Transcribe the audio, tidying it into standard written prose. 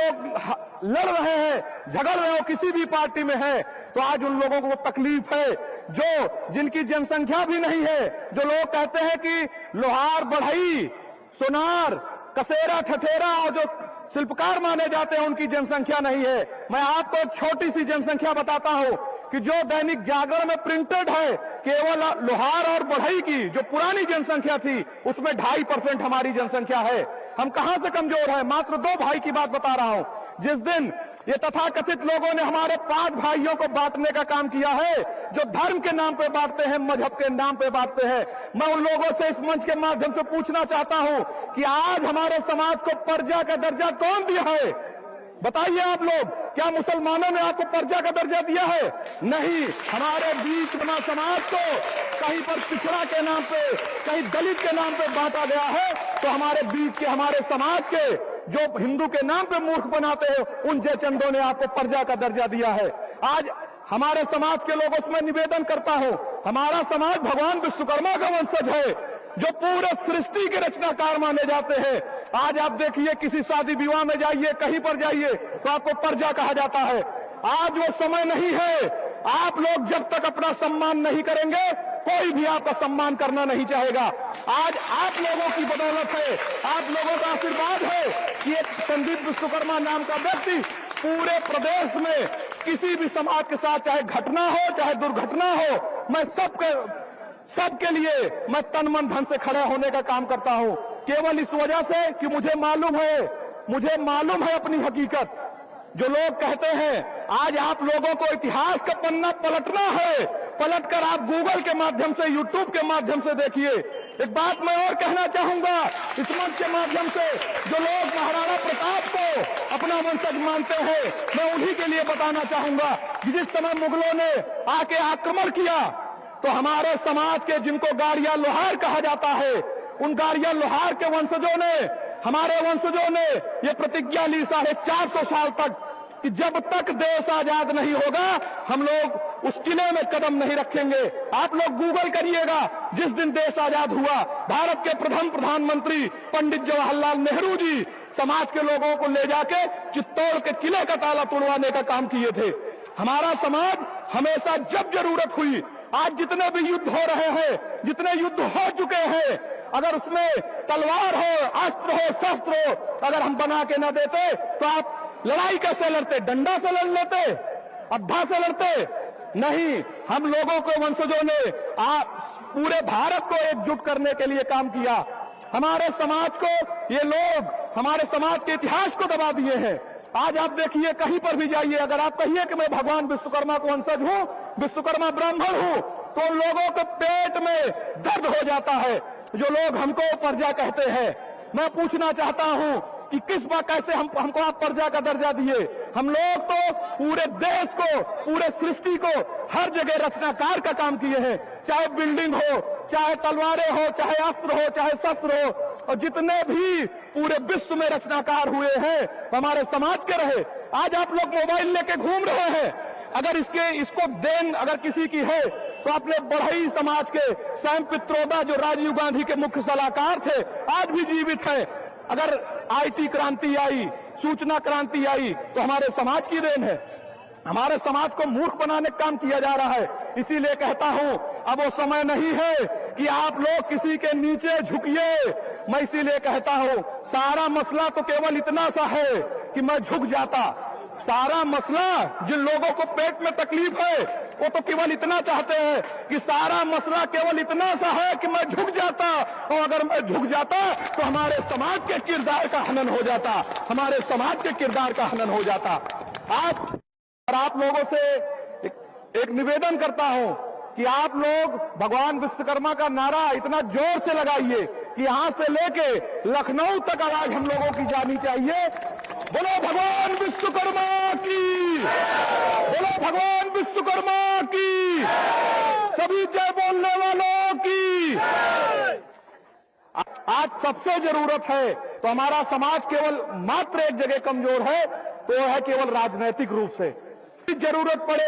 लोग लड़ रहे हैं, झगड़ रहे हो, किसी भी पार्टी में है, तो आज उन लोगों को तकलीफ है जो जिनकी जनसंख्या भी नहीं है। जो लोग कहते हैं कि लोहार, बढ़ई, सोनार, कसेरा, ठठेरा और जो शिल्पकार माने जाते हैं उनकी जनसंख्या नहीं है। मैं आपको एक छोटी सी जनसंख्या बताता हूं कि जो दैनिक जागरण में प्रिंटेड है, केवल लोहार और बढ़ई की जो पुरानी जनसंख्या थी उसमें 2.5% हमारी जनसंख्या है। हम कहां से कमजोर हैं? मात्र 2 भाई की बात बता रहा हूं। जिस दिन ये तथाकथित लोगों ने हमारे 5 भाइयों को बांटने का काम किया है, जो धर्म के नाम पे बांटते हैं, मजहब के नाम पे बांटते हैं, मैं उन लोगों से इस मंच के माध्यम से पूछना चाहता हूं कि आज हमारे समाज को पर्जा का दर्जा कौन दिया है? बताइए आप लोग, क्या मुसलमानों ने आपको पर्जा का दर्जा दिया है? नहीं। हमारे बीच में समाज को कहीं पर पिछड़ा के नाम पे, कहीं दलित के नाम पे बांटा गया है, तो हमारे बीच के, हमारे समाज के जो हिंदू के नाम पे मूर्ख बनाते हैं, उन जयचंदों ने आपको पर्जा का दर्जा दिया है। आज हमारे समाज के लोगों से मैं निवेदन करता हूं, हमारा समाज भगवान विश्वकर्मा का वंशज है, जो पूरे सृष्टि के रचनाकार माने जाते हैं। आज आप देखिए, किसी शादी विवाह में जाइए, कहीं पर जाइए, तो आपको पर्जा कहा जाता है। आज वो समय नहीं है। आप लोग जब तक अपना सम्मान नहीं करेंगे, कोई भी आपका सम्मान करना नहीं चाहेगा। आज आप लोगों की बदौलत है, आप लोगों का आशीर्वाद है कि एक संदीप विश्वकर्मा नाम का व्यक्ति पूरे प्रदेश में किसी भी समाज के साथ चाहे घटना हो, चाहे दुर्घटना हो, मैं सबके लिए मैं तन मन धन से खड़े होने का काम करता हूं, केवल इस वजह से कि मुझे मालूम है अपनी हकीकत। जो लोग कहते हैं, आज आप लोगों को इतिहास का पन्ना पलटना है, पलटकर आप गूगल के माध्यम से, यूट्यूब के माध्यम से देखिए। एक बात मैं और कहना चाहूंगा इस मंच के माध्यम से, जो लोग महाराणा प्रताप को अपना वंशज मानते हैं, मैं उन्हीं के लिए बताना चाहूंगा कि जिस समय मुगलों ने आके आक्रमण किया, तो हमारे समाज के, जिनको गाड़िया लोहार कहा जाता है, उन गाड़िया लोहार के वंशजों ने, हमारे वंशजों ने ये प्रतिज्ञा ली 450 साल तक कि जब तक देश आजाद नहीं होगा, हम लोग उस किले में कदम नहीं रखेंगे। आप लोग गूगल करिएगा, जिस दिन देश आजाद हुआ, भारत के प्रथम प्रधानमंत्री पंडित जवाहरलाल नेहरू जी समाज के लोगों को ले जाके चित्तौड़ के किले का ताला तोड़वाने का काम किए थे। हमारा समाज हमेशा जब जरूरत हुई, आज जितने भी युद्ध हो रहे हैं, जितने युद्ध हो चुके हैं, अगर उसमें तलवार हो, अस्त्र हो, शस्त्र हो, अगर हम बना के न देते, तो आप लड़ाई कैसे लड़ते? डंडा से लड़ लेते? अब्धा से लड़ते? नहीं। हम लोगों को वंशजों ने पूरे भारत को एकजुट करने के लिए काम किया। हमारे समाज को ये लोग, हमारे समाज के इतिहास को दबा दिए हैं। आज आप देखिए, कहीं पर भी जाइए, अगर आप कहिए कि मैं भगवान विश्वकर्मा को वंशज हूं, विश्वकर्मा ब्राह्मण हूं, तो लोगों के पेट में दर्द हो जाता है। जो लोग हमको पर्जा कहते हैं, मैं पूछना चाहता हूं कि किस बात, कैसे हमको आप पर्जा का दर्जा दिए? हम लोग तो पूरे देश को, पूरे सृष्टि को हर जगह रचनाकार का काम किए हैं। चाहे बिल्डिंग हो, चाहे तलवारें हो, चाहे अस्त्र हो, चाहे शस्त्र हो, और जितने भी पूरे विश्व में रचनाकार हुए हैं, हमारे समाज के रहे। आज आप लोग मोबाइल लेके घूम रहे हैं, अगर इसको देन अगर किसी की है, तो अपने बढ़ई समाज के सैम पित्रोदा, जो राजीव गांधी के मुख्य सलाहकार थे, आज भी जीवित है। अगर आईटी क्रांति आई, सूचना क्रांति आई, तो हमारे समाज की देन है। हमारे समाज को मूर्ख बनाने का काम किया जा रहा है। इसीलिए कहता हूं, अब वो समय नहीं है कि आप लोग किसी के नीचे झुकिए। मैं इसीलिए कहता हूं, सारा मसला तो केवल इतना सा है कि मैं झुक जाता। सारा मसला, जिन लोगों को पेट में तकलीफ है, वो तो केवल इतना चाहते हैं कि सारा मसला केवल इतना सा है कि मैं झुक जाता, और अगर मैं झुक जाता तो हमारे समाज के किरदार का हनन हो जाता, हमारे समाज के किरदार का हनन हो जाता। आप लोगों से एक निवेदन करता हूं कि आप लोग भगवान विश्वकर्मा का नारा इतना जोर से लगाइए कि यहां से लेके लखनऊ तक आवाज हम लोगों की जानी चाहिए। बोलो भगवान विश्वकर्मा की, बोलो भगवान विश्वकर्मा की, सभी जय बोलने वालों की। आज सबसे जरूरत है, तो हमारा समाज केवल मात्र एक जगह कमजोर है, तो वह है केवल राजनीतिक रूप से। जरूरत पड़े